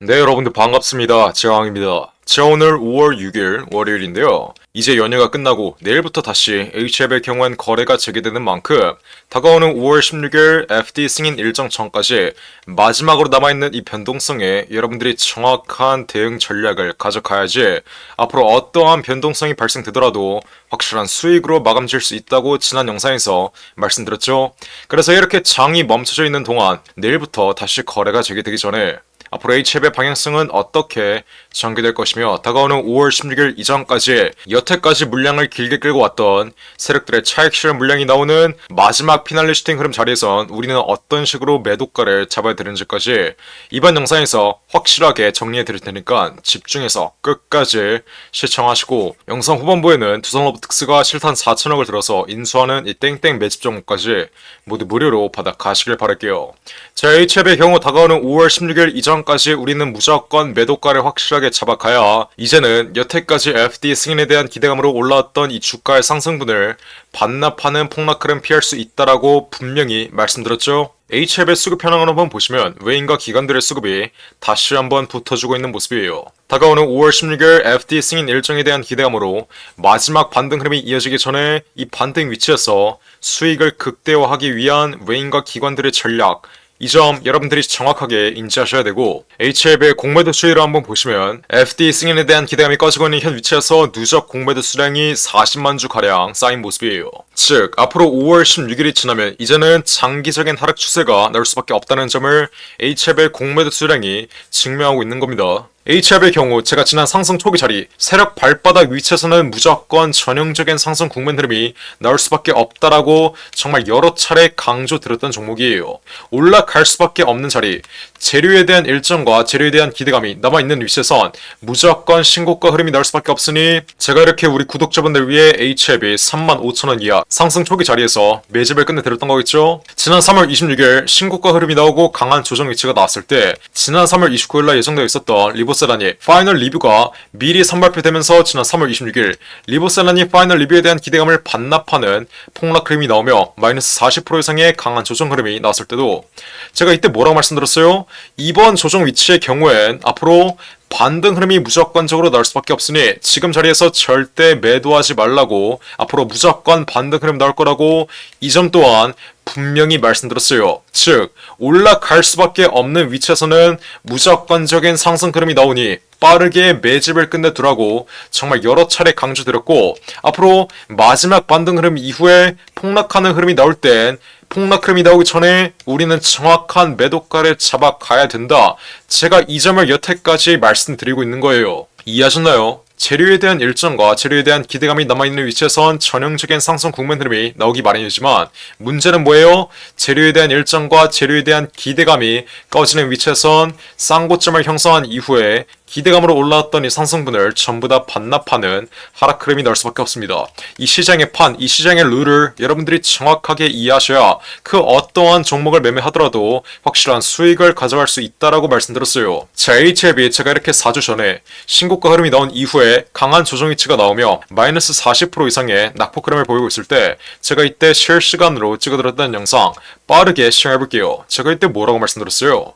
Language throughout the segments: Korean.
네, 여러분들 반갑습니다. 제왕입니다. 자, 오늘 5월 6일 월요일인데요. 이제 연휴가 끝나고 내일부터 다시 HF의 경우엔 거래가 재개되는 만큼 다가오는 5월 16일 FD 승인 일정 전까지 마지막으로 남아있는 이 변동성에 여러분들이 정확한 대응 전략을 가져가야지 앞으로 어떠한 변동성이 발생되더라도 확실한 수익으로 마감 지을 수 있다고 지난 영상에서 말씀드렸죠. 그래서 이렇게 장이 멈춰져 있는 동안 내일부터 다시 거래가 재개되기 전에 앞으로 HF의 방향성은 어떻게 전개될 것이며 다가오는 5월 16일 이전까지 여태까지 물량을 길게 끌고 왔던 세력들의 차익 실현 물량이 나오는 마지막 피날레 슈팅 흐름 자리에선 우리는 어떤 식으로 매도가를 잡아야 되는지까지 이번 영상에서 확실하게 정리해 드릴 테니까 집중해서 끝까지 시청하시고 영상 후반부에는 두산로브 특스가 실탄 4천억을 들어서 인수하는 이 땡땡 매집 정보까지 모두 무료로 받아 가시길 바랄게요. 자, HF의 경우 다가오는 5월 16일 이전까지 우리는 무조건 매도가를 확실하게 잡아가야 이제는 여태까지 FD 승인에 대한 기대감으로 올라왔던 이 주가의 상승분을 반납하는 폭락 흐름 피할 수 있다라고 분명히 말씀드렸죠. HF의 수급 현황을 한번 보시면 외인과 기관들의 수급이 다시 한번 붙어주고 있는 모습이에요. 다가오는 5월 16일 FD 승인 일정에 대한 기대감으로 마지막 반등 흐름이 이어지기 전에 이 반등 위치에서 수익을 극대화하기 위한 외인과 기관들의 전략, 이 점 여러분들이 정확하게 인지하셔야 되고 HF의 공매도 추이를 한번 보시면 FD 승인에 대한 기대감이 꺼지고 있는 현 위치에서 누적 공매도 수량이 40만 주 가량 쌓인 모습이에요. 즉 앞으로 5월 16일이 지나면 이제는 장기적인 하락 추세가 나올 수밖에 없다는 점을 HF의 공매도 수량이 증명하고 있는 겁니다. HF의 경우 제가 지난 상승 초기 자리 세력 발바닥 위치에서는 무조건 전형적인 상승 국면 흐름이 나올 수밖에 없다라고 정말 여러 차례 강조드렸던 종목이에요. 올라갈 수밖에 없는 자리, 재료에 대한 일정과 재료에 대한 기대감이 남아있는 위치에선 무조건 신고가 흐름이 나올 수밖에 없으니 제가 이렇게 우리 구독자분들 위해 HF이 35,000원 이하 상승 초기 자리에서 매집을 끝내드렸던 거겠죠. 지난 3월 26일 신고가 흐름이 나오고 강한 조정 위치가 나왔을 때 지난 3월 29일날 예정되어 있었던 리보셀라니 파이널 리뷰가 미리 선발표되면서 지난 3월 26일 리보셀라니 파이널 리뷰에 대한 기대감을 반납하는 폭락 흐름이 나오며 마이너스 40% 이상의 강한 조정 흐름이 나왔을 때도 제가 이때 뭐라고 말씀드렸어요? 이번 조정 위치의 경우엔 앞으로 반등 흐름이 무조건적으로 나올 수밖에 없으니 지금 자리에서 절대 매도하지 말라고 앞으로 무조건 반등 흐름 나올 거라고 이 점 또한 분명히 말씀드렸어요. 즉 올라갈 수밖에 없는 위치에서는 무조건적인 상승 흐름이 나오니 빠르게 매집을 끝내두라고 정말 여러 차례 강조드렸고 앞으로 마지막 반등 흐름 이후에 폭락하는 흐름이 나올 땐 폭락 흐름이 나오기 전에 우리는 정확한 매도가를 잡아가야 된다. 제가 이 점을 여태까지 말씀드리고 있는 거예요. 이해하셨나요? 재료에 대한 일정과 재료에 대한 기대감이 남아있는 위치에선 전형적인 상승 국면 흐름이 나오기 마련이지만 문제는 뭐예요? 재료에 대한 일정과 재료에 대한 기대감이 꺼지는 위치에선 쌍고점을 형성한 이후에 기대감으로 올라왔던 이 상승분을 전부 다 반납하는 하락 흐름이 나올 수밖에 없습니다. 이 시장의 판, 이 시장의 룰을 여러분들이 정확하게 이해하셔야 그 어떠한 종목을 매매하더라도 확실한 수익을 가져갈 수 있다라고 말씀드렸어요. 자, HF이 제가 이렇게 4주 전에 신고가 흐름이 나온 이후에 강한 조정 위치가 나오며 마이너스 40% 이상의 낙폭 흐름을 보이고 있을 때 제가 이때 실시간으로 찍어드렸던 영상 빠르게 시청해볼게요. 제가 이때 뭐라고 말씀드렸어요?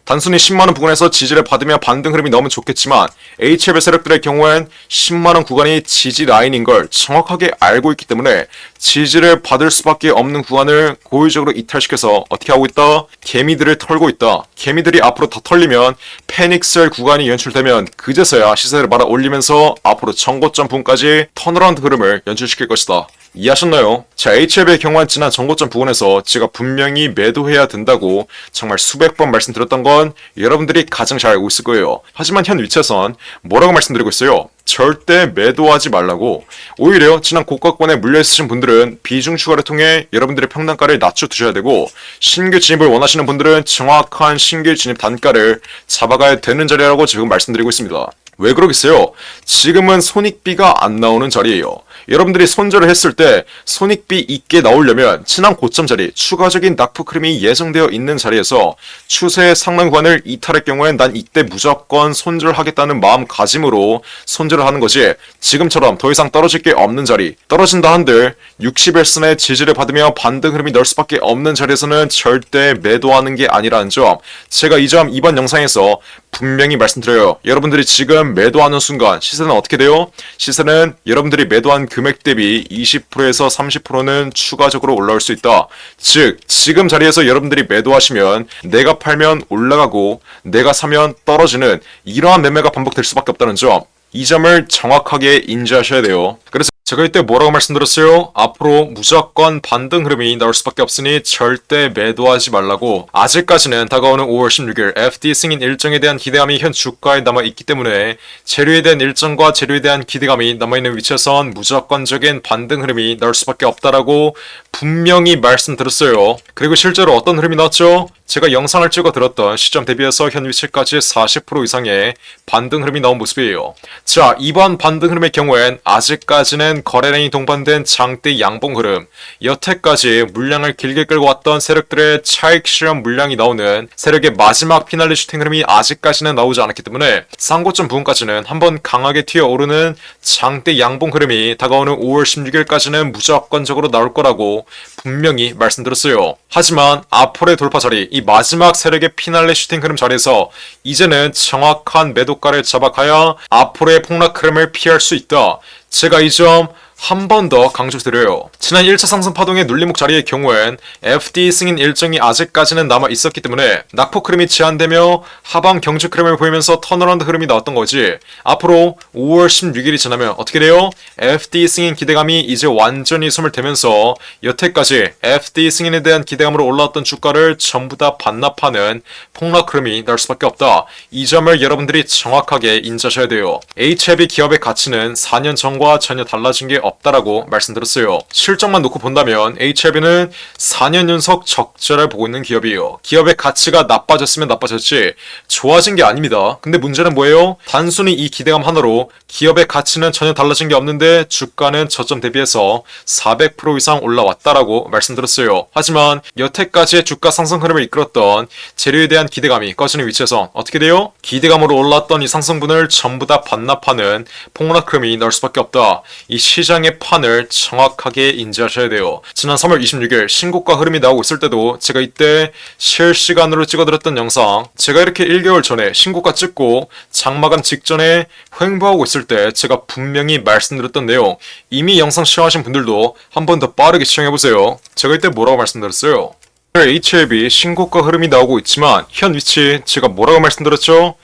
단순히 10만원 부근에서 지지를 받으며 반등 흐름이 나오면 좋겠지만 HF 세력들의 경우엔 10만원 구간이 지지 라인인 걸 정확하게 알고 있기 때문에 지지를 받을 수밖에 없는 구간을 고의적으로 이탈시켜서 어떻게 하고 있다? 개미들을 털고 있다. 개미들이 앞으로 더 털리면 패닉셀 구간이 연출되면 그제서야 시세를 말아 올리면서 앞으로 정고점 부근까지 턴어라운드 흐름을 연출시킬 것이다. 이해하셨나요? 자, HF의 경우는 지난 정고점 부근에서 제가 분명히 매도해야 된다고 정말 수백 번 말씀드렸던 건 여러분들이 가장 잘 알고 있을 거예요. 하지만 현 위치에선 뭐라고 말씀드리고 있어요? 절대 매도하지 말라고. 오히려 지난 고가권에 물려있으신 분들은 비중 추가를 통해 여러분들의 평단가를 낮춰두셔야 되고 신규 진입을 원하시는 분들은 정확한 신규 진입 단가를 잡아가야 되는 자리라고 지금 말씀드리고 있습니다. 왜 그러겠어요? 지금은 손익비가 안 나오는 자리예요. 여러분들이 손절을 했을 때 손익비 있게 나오려면 지난 고점 자리 추가적인 낙폭 흐름이 예정되어 있는 자리에서 추세의 상단 구간을 이탈할 경우엔 난 이때 무조건 손절하겠다는 마음가짐으로 손절을 하는 거지, 지금처럼 더 이상 떨어질 게 없는 자리, 떨어진다 한들 60일선의 지지를 받으며 반등 흐름이 날 수밖에 없는 자리에서는 절대 매도하는 게 아니라는 점, 제가 이 점 이번 영상에서 분명히 말씀드려요. 여러분들이 지금 매도하는 순간 시세는 어떻게 돼요? 시세는 여러분들이 매도한 금액 대비 20%에서 30%는 추가적으로 올라올 수 있다. 즉 지금 자리에서 여러분들이 매도하시면 내가 팔면 올라가고 내가 사면 떨어지는 이러한 매매가 반복될 수밖에 없다는 점, 이 점을 정확하게 인지하셔야 돼요. 그래서 제가 이때 뭐라고 말씀드렸어요? 앞으로 무조건 반등 흐름이 나올 수밖에 없으니 절대 매도하지 말라고. 아직까지는 다가오는 5월 16일 FD 승인 일정에 대한 기대감이 현 주가에 남아있기 때문에 재료에 대한 일정과 재료에 대한 기대감이 남아있는 위치에선 무조건적인 반등 흐름이 나올 수밖에 없다라고 분명히 말씀드렸어요. 그리고 실제로 어떤 흐름이 나왔죠? 제가 영상을 찍어 들었던 시점 대비해서 현 위치까지 40% 이상의 반등 흐름이 나온 모습이에요. 자, 이번 반등 흐름의 경우엔 아직까지는 거래량이 동반된 장대 양봉 흐름, 여태까지 물량을 길게 끌고 왔던 세력들의 차익 실현 물량이 나오는 세력의 마지막 피날레 슈팅 흐름이 아직까지는 나오지 않았기 때문에 상고점 부분까지는 한번 강하게 튀어오르는 장대 양봉 흐름이 다가오는 5월 16일까지는 무조건적으로 나올 거라고 분명히 말씀드렸어요. 하지만 앞으로의 돌파 자리, 이 마지막 세력의 피날레 슈팅 흐름 자리에서 이제는 정확한 매도가를 잡아가야 앞으로의 폭락 흐름을 피할 수 있다. 제가 이 점 한 번 더 강조드려요. 지난 1차 상승 파동의 눌림목 자리의 경우엔 FD 승인 일정이 아직까지는 남아 있었기 때문에 낙폭 흐름이 제한되며 하방 경직 흐름을 보이면서 턴어라운드 흐름이 나왔던 거지. 앞으로 5월 16일이 지나면 어떻게 돼요? FD 승인 기대감이 이제 완전히 숨을 대면서 여태까지 FD 승인에 대한 기대감으로 올라왔던 주가를 전부 다 반납하는 폭락 흐름이 날 수밖에 없다. 이 점을 여러분들이 정확하게 인지하셔야 돼요. HLB 기업의 가치는 4년 전과 전혀 달라진 게 없다라고 말씀드렸어요. 실적만 놓고 본다면 HLB는 4년 연속 적자를 보고 있는 기업이에요. 기업의 가치가 나빠졌으면 나빠졌지 좋아진 게 아닙니다. 근데 문제는 뭐예요? 단순히 이 기대감 하나로 기업의 가치는 전혀 달라진 게 없는데 주가는 저점 대비해서 400% 이상 올라왔다라고 말씀드렸어요. 하지만 여태까지의 주가 상승 흐름을 이끌었던 재료에 대한 기대감이 꺼지는 위치에서 어떻게 돼요? 기대감으로 올랐던 이 상승분을 전부 다 반납하는 폭락 흐름이 나올 수밖에 없다. 이 시장의 판을 정확하게 인지하셔야 돼요. 지난 3월 26일 신고가 흐름이 나오고 있을 때도 제가 이때 실시간으로 찍어드렸던 영상, 제가 이렇게 1개월 전에 신고가 찍고 장마감 직전에 횡보하고 있을 때 제가 분명히 말씀드렸던 내용, 이미 영상 시청하신 분들도 한 번 더 빠르게 시청해보세요. 제가 이때 뭐라고 말씀드렸어요? HLB 신고가 흐름이 나오고 있지만 현 위치 제가 뭐라고 말씀드렸죠?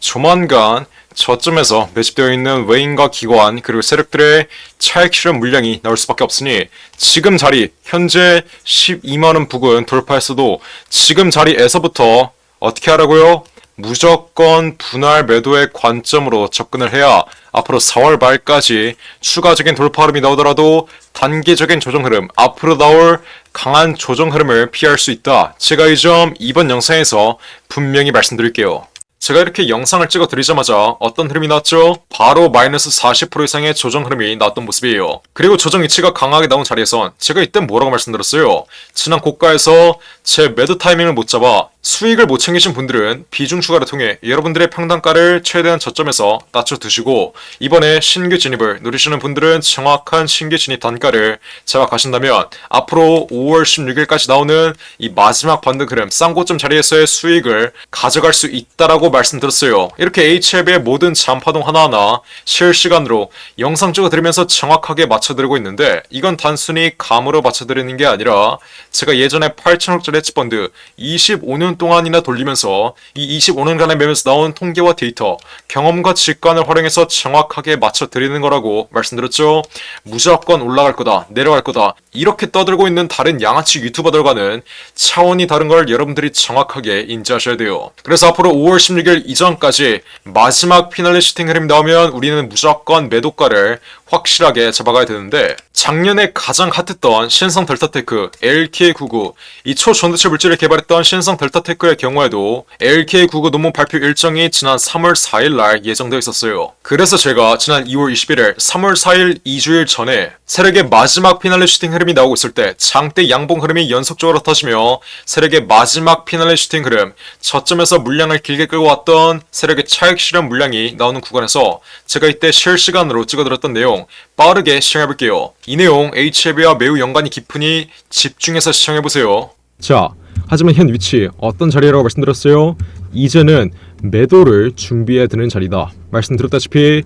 조만간 저점에서 매집되어 있는 외인과 기관 그리고 세력들의 차익 실현 물량이 나올 수밖에 없으니 지금 자리 현재 12만원 부근 돌파했어도 지금 자리에서부터 어떻게 하라고요? 무조건 분할 매도의 관점으로 접근을 해야 앞으로 4월 말까지 추가적인 돌파 흐름이 나오더라도 단기적인 조정 흐름, 앞으로 나올 강한 조정 흐름을 피할 수 있다. 제가 이 점 이번 영상에서 분명히 말씀드릴게요. 제가 이렇게 영상을 찍어 드리자마자 어떤 흐름이 나왔죠? 바로 마이너스 40% 이상의 조정 흐름이 나왔던 모습이에요. 그리고 조정 위치가 강하게 나온 자리에선 제가 이때 뭐라고 말씀드렸어요? 지난 고가에서 제 매도 타이밍을 못 잡아 수익을 못 챙기신 분들은 비중 추가를 통해 여러분들의 평단가를 최대한 저점에서 낮춰두시고 이번에 신규 진입을 노리시는 분들은 정확한 신규 진입 단가를 잡아가신다면 앞으로 5월 16일까지 나오는 이 마지막 반등 흐름 쌍고점 자리에서의 수익을 가져갈 수 있다라고 말씀드렸어요. 이렇게 HLB의 모든 잠파동 하나하나 실시간으로 영상 찍어드리면서 정확하게 맞춰드리고 있는데 이건 단순히 감으로 맞춰드리는 게 아니라 제가 예전에 8천억짜리 헤지펀드 25년 동안이나 돌리면서 이 25년간의 매매에서 나온 통계와 데이터, 경험과 직관을 활용해서 정확하게 맞춰드리는 거라고 말씀드렸죠. 무조건 올라갈 거다, 내려갈 거다 이렇게 떠들고 있는 다른 양아치 유튜버들과는 차원이 다른 걸 여러분들이 정확하게 인지하셔야 돼요. 그래서 앞으로 5월 16일 이전까지 마지막 피날레 슈팅 흐름이 나오면 우리는 무조건 매도가를 확실하게 잡아가야 되는데 작년에 가장 핫했던 신성 델타테크 LK99 이 초전도체 물질을 개발했던 신성 델타테크 델타테크의 경우에도 LK99 논문 발표 일정이 지난 3월 4일 날 예정되어 있었어요. 그래서 제가 지난 2월 21일, 3월 4일 2주일 전에 세력의 마지막 피날레 슈팅 흐름이 나오고 있을 때 장대 양봉 흐름이 연속적으로 터지며 세력의 마지막 피날레 슈팅 흐름, 저점에서 물량을 길게 끌고 왔던 세력의 차익 실현 물량이 나오는 구간에서 제가 이때 실시간으로 찍어드렸던 내용 빠르게 시청해볼게요. 이 내용 HLB와 매우 연관이 깊으니 집중해서 시청해보세요. 자, 하지만 현 위치 어떤 자리라고 말씀드렸어요? 이제는 매도를 준비해야 되는 자리다. 말씀드렸다시피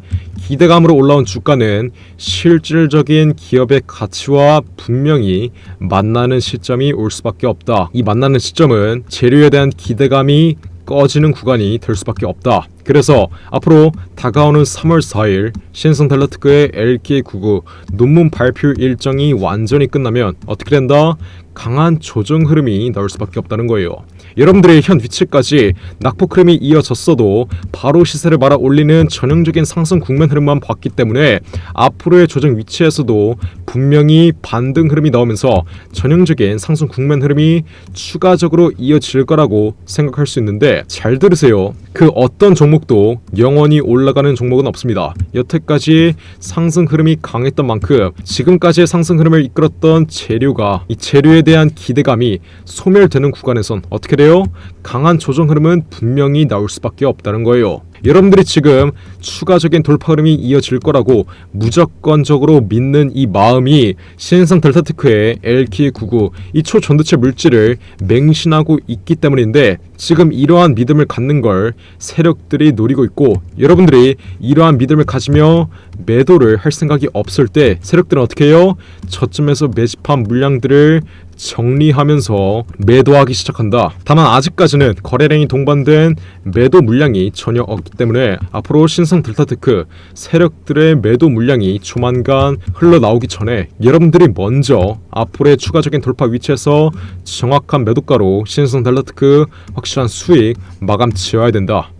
기대감으로 올라온 주가는 실질적인 기업의 가치와 분명히 만나는 시점이 올 수밖에 없다. 이 만나는 시점은 재료에 대한 기대감이 꺼지는 구간이 될 수밖에 없다. 그래서 앞으로 다가오는 3월 4일 신성 델타테크의 LK99 논문 발표 일정이 완전히 끝나면 어떻게 된다? 강한 조정 흐름이 나올 수밖에 없다는 거예요. 여러분들의 현 위치까지 낙폭 흐름이 이어졌어도 바로 시세를 말아 올리는 전형적인 상승 국면 흐름만 봤기 때문에 앞으로의 조정 위치에서도 분명히 반등 흐름이 나오면서 전형적인 상승 국면 흐름이 추가적으로 이어질 거라고 생각할 수 있는데 잘 들으세요. 그 어떤 종목도 영원히 올라가는 종목은 없습니다. 여태까지 상승 흐름이 강했던 만큼 지금까지의 상승 흐름을 이끌었던 재료가 이 재료에 대한 기대감이 소멸되는 구간에선 어떻게 돼요? 강한 조정 흐름은 분명히 나올 수밖에 없다는 거예요. 여러분들이 지금 추가적인 돌파 흐름이 이어질 거라고 무조건적으로 믿는 이 마음이 신성 델타테크의 LK99 이 초전도체 물질을 맹신하고 있기 때문인데 지금 이러한 믿음을 갖는 걸 세력들이 노리고 있고 여러분들이 이러한 믿음을 가지며 매도를 할 생각이 없을 때 세력들은 어떻게 해요? 저점에서 매집한 물량들을 정리하면서 매도하기 시작한다. 다만 아직까지는 거래량이 동반된 매도 물량이 전혀 없기 때문에 앞으로 신성 델타테크 세력들의 매도 물량이 조만간 흘러나오기 전에 여러분들이 먼저 앞으로의 추가적인 돌파 위치에서 정확한 매도가로 신성 델타테크 확실한 수익 마감 지어야 된다.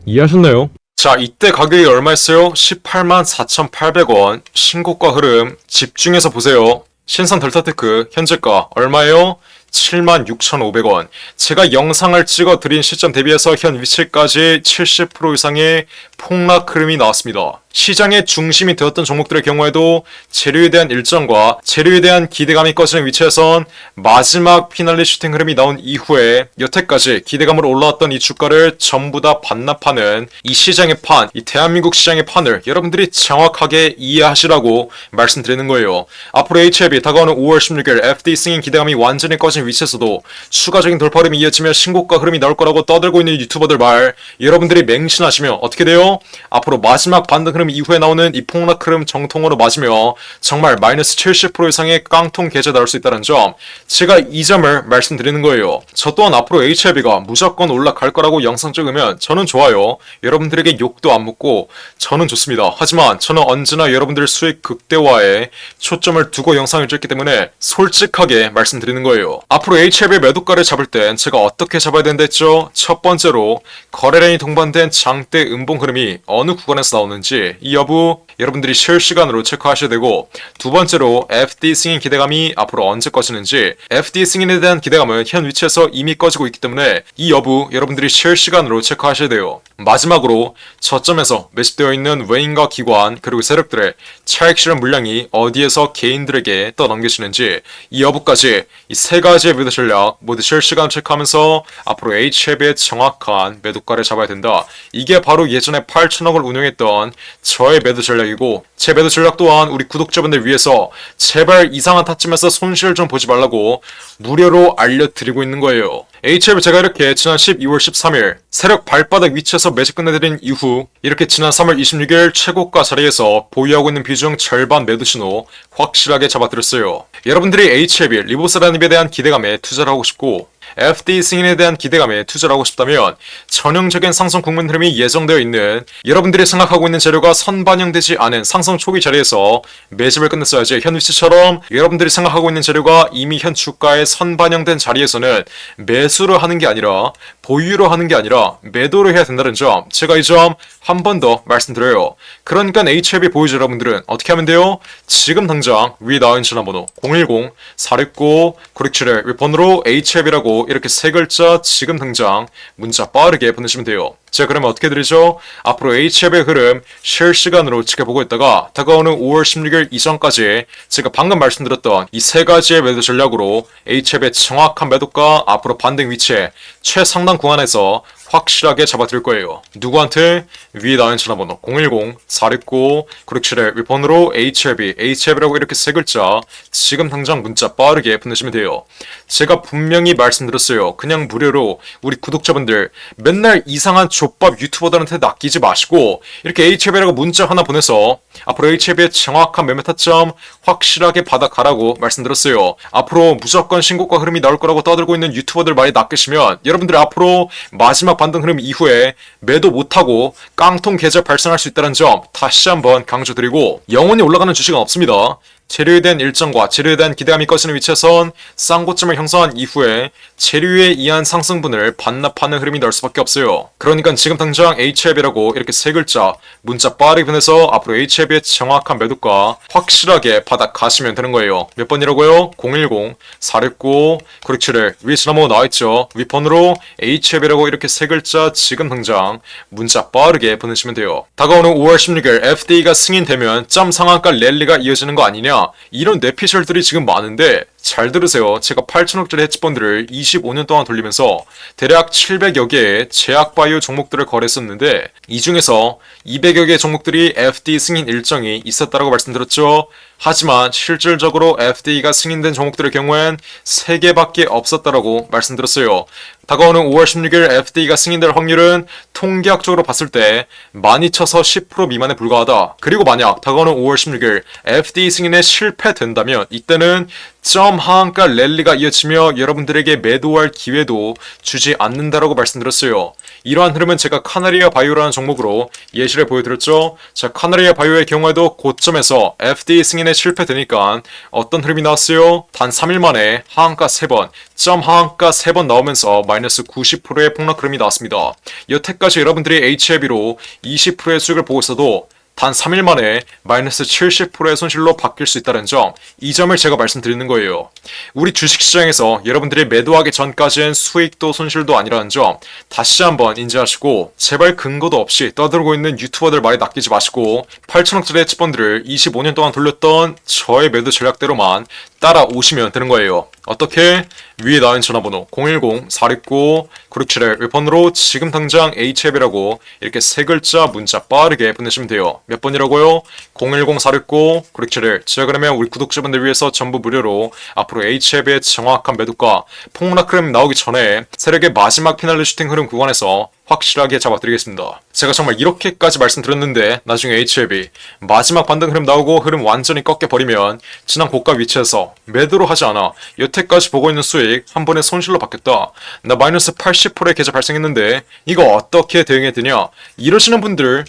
이해하셨나요? 자, 이때 가격이 얼마였어요? 184,800원 신고가 흐름 집중해서 보세요. 신성 델타테크 현재가 얼마예요? 76,500원. 제가 영상을 찍어 드린 시점 대비해서 현 위치까지 70% 이상의 폭락 흐름이 나왔습니다. 시장의 중심이 되었던 종목들의 경우에도 재료에 대한 일정과 재료에 대한 기대감이 꺼지는 위치에선 마지막 피날레 슈팅 흐름이 나온 이후에 여태까지 기대감으로 올라왔던 이 주가를 전부 다 반납하는 이 시장의 판, 이 대한민국 시장의 판을 여러분들이 정확하게 이해하시라고 말씀드리는 거예요. 앞으로 HLB 다가오는 5월 16일 FD 승인 기대감이 완전히 꺼진 위치에서도 추가적인 돌파 흐름이 이어지며 신고가 흐름이 나올 거라고 떠들고 있는 유튜버들 말 여러분들이 맹신하시면 어떻게 돼요? 앞으로 마지막 반등 흐름 이후에 나오는 이 폭락 흐름 정통으로 맞으며 정말 마이너스 70% 이상의 깡통 계좌 나올 수 있다는 점 제가 이 점을 말씀드리는 거예요. 저 또한 앞으로 HLB가 무조건 올라갈 거라고 영상 찍으면 저는 좋아요. 여러분들에게 욕도 안 묻고 저는 좋습니다. 하지만 저는 언제나 여러분들 수익 극대화에 초점을 두고 영상을 찍기 때문에 솔직하게 말씀드리는 거예요. 앞으로 HLB 매도가를 잡을 땐 제가 어떻게 잡아야 된다 했죠? 첫 번째로 거래량이 동반된 장대 음봉 흐름이 어느 구간에서 나오는지 이 여부 여러분들이 실시간으로 체크하셔야 되고 두 번째로 FD 승인 기대감이 앞으로 언제 꺼지는지 FD 승인에 대한 기대감은 현 위치에서 이미 꺼지고 있기 때문에 이 여부 여러분들이 실시간으로 체크하셔야 돼요. 마지막으로 저점에서 매집되어 있는 외인과 기관 그리고 세력들의 차익 실현 물량이 어디에서 개인들에게 떠넘겨지는지 이 여부까지 이 세 가지의 매도 전략 모두 실시간 체크하면서 앞으로 HLB의 정확한 매도가를 잡아야 된다. 이게 바로 예전에 8천억을 운용했던 저의 매도 전략이고 제 매도 전략 또한 우리 구독자분들 위해서 제발 이상한 타점에서 손실 좀 보지 말라고 무료로 알려드리고 있는 거예요. HLB 제가 이렇게 지난 12월 13일 세력 발바닥 위치에서 매집 끝내드린 이후 이렇게 지난 3월 26일 최고가 자리에서 보유하고 있는 비중 절반 매도 신호 확실하게 잡아드렸어요. 여러분들이 HLB 리보스라님에 대한 기대감에 투자를 하고 싶고 FD 승인에 대한 기대감에 투자를 하고 싶다면 전형적인 상승 국면 흐름이 예정되어 있는 여러분들이 생각하고 있는 재료가 선반영되지 않은 상승 초기 자리에서 매집을 끝냈어야지 현 위치처럼 여러분들이 생각하고 있는 재료가 이미 현 주가에 선반영된 자리에서는 매수를 하는 게 아니라 보유로 하는 게 아니라 매도를 해야 된다는 점 제가 이 점 한 번 더 말씀드려요. 그러니까 HLB 보유자 여러분들은 어떻게 하면 돼요? 지금 당장 위에 나와 있는 전화번호 010-469-9671 번호로 HLB라고 이렇게 세 글자 지금 당장 문자 빠르게 보내시면 돼요. 자, 그러면 어떻게 드리죠? 앞으로 HF의 흐름 실시간으로 지켜보고 있다가 다가오는 5월 16일 이전까지 제가 방금 말씀드렸던 이 세 가지의 매도 전략으로 HF의 정확한 매도가 앞으로 반등 위치에 최상단 구간에서 확실하게 잡아드릴 거예요. 누구한테? 위에 나온 전화번호 010-469-9671 윗번호로 HF이라고 이렇게 세 글자 지금 당장 문자 빠르게 보내시면 돼요. 제가 분명히 말씀드렸어요. 그냥 무료로 우리 구독자분들 맨날 이상한 족밥 유튜버들한테 낚이지 마시고 이렇게 HF라고 문자 하나 보내서 앞으로 HF의 정확한 매매 타점 확실하게 받아가라고 말씀드렸어요. 앞으로 무조건 신고가 흐름이 나올 거라고 떠들고 있는 유튜버들 많이 낚이시면 여러분들이 앞으로 마지막 반등 흐름 이후에 매도 못하고 깡통 계좌 발생할 수 있다는 점 다시 한번 강조드리고, 영원히 올라가는 주식은 없습니다. 재료에 대한 일정과 재료에 대한 기대감이 꺼지는 위치에선 쌍고점을 형성한 이후에 재료에 의한 상승분을 반납하는 흐름이 나올 수밖에 없어요. 그러니까 지금 당장 HF이라고 이렇게 세 글자 문자 빠르게 보내서 앞으로 HF의 정확한 매도가 확실하게 받아가시면 되는 거예요. 몇 번이라고요? 010-469-9671 위에 전화번호 나와있죠. 윗번호로 HF이라고 이렇게 세 글자 지금 당장 문자 빠르게 보내시면 돼요. 다가오는 5월 16일 FDA가 승인되면 점 상한가 랠리가 이어지는 거 아니냐, 이런 뇌피셜들이 지금 많은데 잘 들으세요. 제가 8천억짜리 헤지펀드를 25년 동안 돌리면서 대략 700여 개의 제약바이오 종목들을 거래했었는데 이 중에서 200여 개의 종목들이 FDA 승인 일정이 있었다고 말씀드렸죠. 하지만 실질적으로 FDA가 승인된 종목들의 경우엔 3개밖에 없었다고 말씀드렸어요. 다가오는 5월 16일 FDA가 승인될 확률은 통계학적으로 봤을 때 많이 쳐서 10% 미만에 불과하다. 그리고 만약 다가오는 5월 16일 FDA 승인에 실패된다면 이때는 점 하한가 랠리가 이어지며 여러분들에게 매도할 기회도 주지 않는다라고 말씀드렸어요. 이러한 흐름은 제가 카나리아 바이오라는 종목으로 예시를 보여드렸죠. 자, 카나리아 바이오의 경우에도 고점에서 FDA 승인에 실패되니까 어떤 흐름이 나왔어요? 단 3일 만에 하한가 3번, 점 하한가 3번 나오면서 마이너스 90%의 폭락 흐름이 나왔습니다. 여태까지 여러분들이 HLB로 20%의 수익을 보고 있어도 단 3일 만에 마이너스 70%의 손실로 바뀔 수 있다는 점, 이 점을 제가 말씀드리는 거예요. 우리 주식시장에서 여러분들이 매도하기 전까지는 수익도 손실도 아니라는 점 다시 한번 인지하시고, 제발 근거도 없이 떠들고 있는 유튜버들 말에 낚이지 마시고 8천억짜리 헤지펀드를 25년 동안 돌렸던 저의 매도 전략대로만 따라오시면 되는 거예요. 어떻게? 위에 나온 전화번호 010-469-9671 윗번호로 지금 당장 HF이라고 이렇게 세 글자 문자 빠르게 보내시면 돼요. 몇 번이라고요? 010-469-9671. 자, 그러면 우리 구독자분들 위해서 전부 무료로 앞으로 HF의 정확한 매도가 폭락 흐름 나오기 전에 세력의 마지막 피날레 슈팅 흐름 구간에서 확실하게 잡아드리겠습니다. 제가 정말 이렇게까지 말씀드렸는데 나중에 HLB 마지막 반등 흐름 나오고 흐름 완전히 꺾여버리면 지난 고가 위치에서 매도로 하지 않아 여태까지 보고 있는 수익 한 번에 손실로 바뀌었다. 나 마이너스 80%의 계좌 발생했는데 이거 어떻게 대응해야 되냐? 이러시는 분들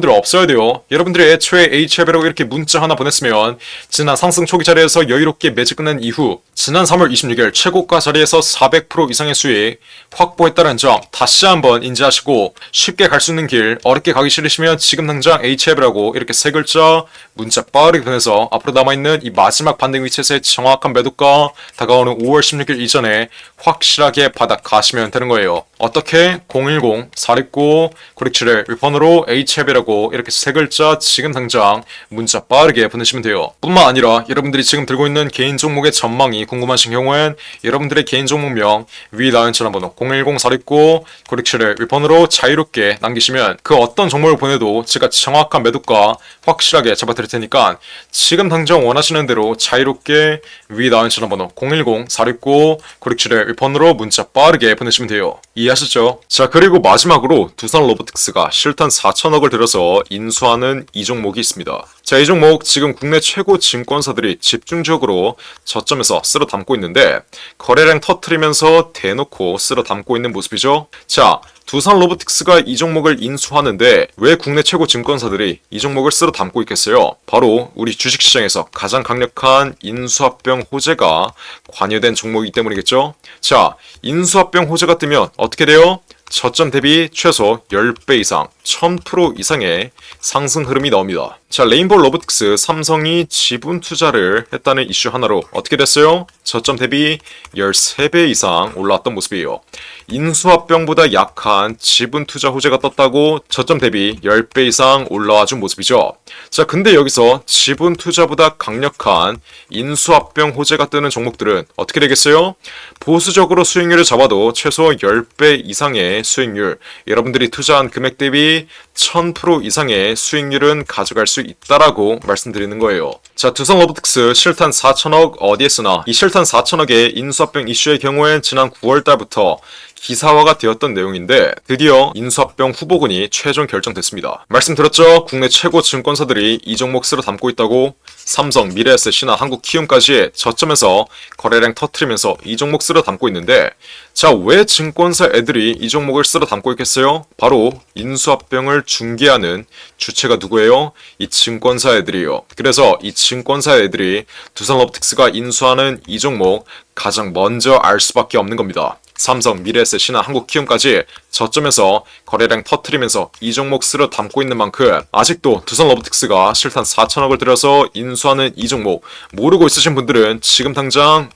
없어야 돼요. 여러분들이 애초에 HLB라고 이렇게 문자 하나 보냈으면 지난 상승 초기 자리에서 여유롭게 매집 끝낸 이후 지난 3월 26일 최고가 자리에서 400% 이상의 수익 확보했다는 점 다시 한번 인지하시고, 쉽게 갈 수 있는 길 어렵게 가기 싫으시면 지금 당장 HLB라고 이렇게 세 글자 문자 빠르게 보내서 앞으로 남아있는 이 마지막 반등 위치에서의 정확한 매도가 다가오는 5월 16일 이전에 확실하게 받아가시면 되는 거예요. 어떻게? 010-469-9671 윗번호로 HLB라고 이렇게 세 글자 지금 당장 문자 빠르게 보내시면 돼요. 뿐만 아니라 여러분들이 지금 들고 있는 개인 종목의 전망이 궁금하신 경우엔 여러분들의 개인 종목명 위에 나온 전화번호 010-469-9671 윗번호로 자유롭게 남기시면 그 어떤 종목을 보내도 제가 정확한 매도가 확실하게 잡아드릴 테니까 지금 당장 원하시는 대로 자유롭게 위에 나온 전화번호 010-469-9671 윗번호로 문자 빠르게 보내시면 돼요. 이해하셨죠? 자, 그리고 마지막으로 두산 로보틱스가 실탄 4천억을 들여서 인수하는 이 종목이 있습니다. 자, 이 종목 지금 국내 최고 증권사들이 집중적으로 저점에서 쓸어 담고 있는데 거래량 터트리면서 대놓고 쓸어 담고 있는 모습이죠. 자, 두산 로보틱스가 이 종목을 인수하는데 왜 국내 최고 증권사들이 이 종목을 쓸어 담고 있겠어요? 바로 우리 주식시장에서 가장 강력한 인수합병 호재가 관여된 종목이기 때문이겠죠? 자, 인수합병 호재가 뜨면 어떻게 돼요? 저점 대비 최소 10배 이상, 1000% 이상의 상승 흐름이 나옵니다. 자, 레인보우 로보틱스 삼성이 지분 투자를 했다는 이슈 하나로 어떻게 됐어요? 저점 대비 13배 이상 올라왔던 모습이에요. 인수합병보다 약한 지분 투자 호재가 떴다고 저점 대비 10배 이상 올라와 준 모습이죠. 자, 근데 여기서 지분 투자보다 강력한 인수합병 호재가 뜨는 종목들은 어떻게 되겠어요? 보수적으로 수익률을 잡아도 최소 10배 이상의 수익률, 여러분들이 투자한 금액 대비 1000% 이상의 수익률은 가져갈 수 있다라고 말씀드리는 거예요. 자, 두산 로보틱스 실탄 4천억 어디에 쓰나? 이 실탄 4천억의 인수합병 이슈의 경우엔 지난 9월 달부터 기사화가 되었던 내용인데 드디어 인수합병 후보군이 최종 결정됐습니다. 말씀드렸죠? 국내 최고 증권사들이 이 종목 쓸어 담고 있다고. 삼성, 미래에셋이나 한국키움까지 저점에서 거래량 터트리면서 이 종목 쓸어 담고 있는데, 자, 왜 증권사 애들이 이 종목을 쓸어 담고 있겠어요? 바로 인수합병을 중개하는 주체가 누구예요? 이 증권사 애들이에요. 그래서 이 증권사 애들이 두산 로보틱스가 인수하는 이 종목 가장 먼저 알 수밖에 없는 겁니다. 삼성, 미래에셋이나 한국키움까지 저점에서 거래량 터트리면서 이 종목 쓸어 담고 있는 만큼 아직도 두산 로보틱스가 실탄 4천억을 들여서 인수하는 이 종목 모르고 있으신 분들은 지금 당장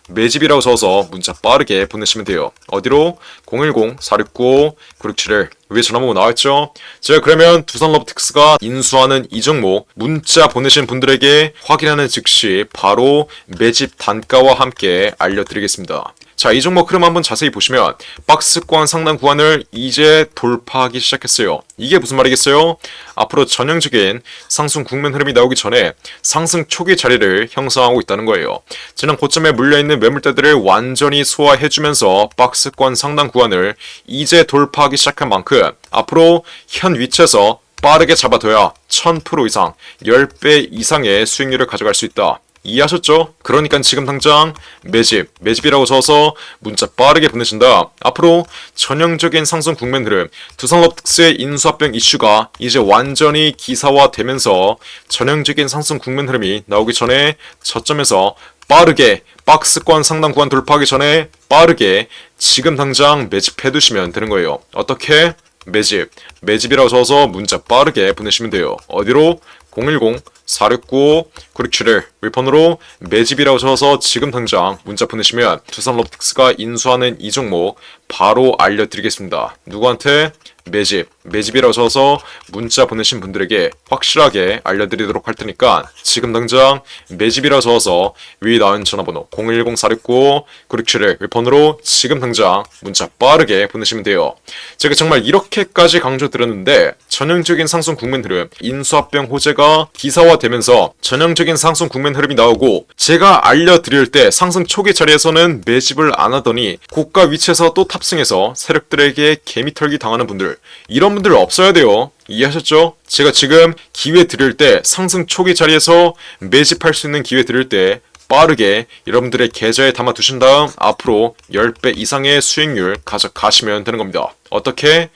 매집이라고 적어서 문자 빠르게 보내시면 돼요. 어디로? 010-469-9671 위에 전화번호 나와있죠? 제가 그러면 두산 로보틱스가 인수하는 이 종목 문자 보내신 분들에게 확인하는 즉시 바로 매집 단가와 함께 알려드리겠습니다. 자, 이 종목 흐름 한번 자세히 보시면 박스권 상단 구간을 이제 돌파하기 시작했어요. 이게 무슨 말이겠어요? 앞으로 전형적인 상승 국면 흐름이 나오기 전에 상승 초기 자리를 형성하고 있다는 거예요. 지난 고점에 물려있는 매물대들을 완전히 소화해주면서 박스권 상단 구간을 이제 돌파하기 시작한 만큼 앞으로 현 위치에서 빠르게 잡아둬야 1000% 이상, 10배 이상의 수익률을 가져갈 수 있다. 이해하셨죠? 그러니까 지금 당장 매집이라고 적어서 문자 빠르게 보내신다. 앞으로 전형적인 상승 국면 흐름, 두산 로보틱스의 인수합병 이슈가 이제 완전히 기사화되면서 전형적인 상승 국면 흐름이 나오기 전에 저점에서 빠르게 박스권 상단 구간 돌파하기 전에 빠르게 지금 당장 매집해 두시면 되는 거예요. 어떻게? 매집이라고 적어서 문자 빠르게 보내시면 돼요. 어디로? 010-469-9671 윌폰으로 매집이라고 적어서 지금 당장 문자 보내시면 두산 로보틱스가 인수하는 이 종목 바로 알려드리겠습니다. 누구한테? 매집이라고 적어서 문자 보내신 분들에게 확실하게 알려드리도록 할 테니까 지금 당장 매집이라고 적어서 위에 나온 전화번호 010-469-9671 윌폰으로 지금 당장 문자 빠르게 보내시면 돼요. 제가 정말 이렇게까지 강조드렸는데 전형적인 상승 국면 흐름, 인수합병 호재가 기사화되면서 전형적인 상승 국면 흐름이 나오고 제가 알려드릴 때 상승 초기 자리에서는 매집을 안 하더니 고가 위치에서 또 탑승해서 세력들에게 개미털기 당하는 분들, 이런 분들 없어야 돼요. 이해하셨죠? 제가 지금 기회 드릴 때 상승 초기 자리에서 매집할 수 있는 기회 드릴 때 빠르게 여러분들의 계좌에 담아 두신 다음 앞으로 10배 이상의 수익률 가져가시면 되는 겁니다. 어떻게?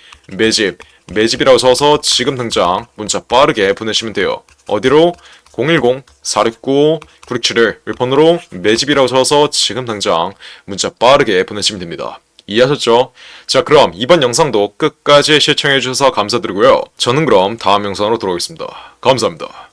매집이라고 써서 지금 당장 문자 빠르게 보내시면 돼요. 어디로? 010-469-9671 윌폰으로 매집이라고 적어서 지금 당장 문자 빠르게 보내시면 됩니다. 이해하셨죠? 자, 그럼 이번 영상도 끝까지 시청해주셔서 감사드리고요. 저는 그럼 다음 영상으로 돌아오겠습니다. 감사합니다.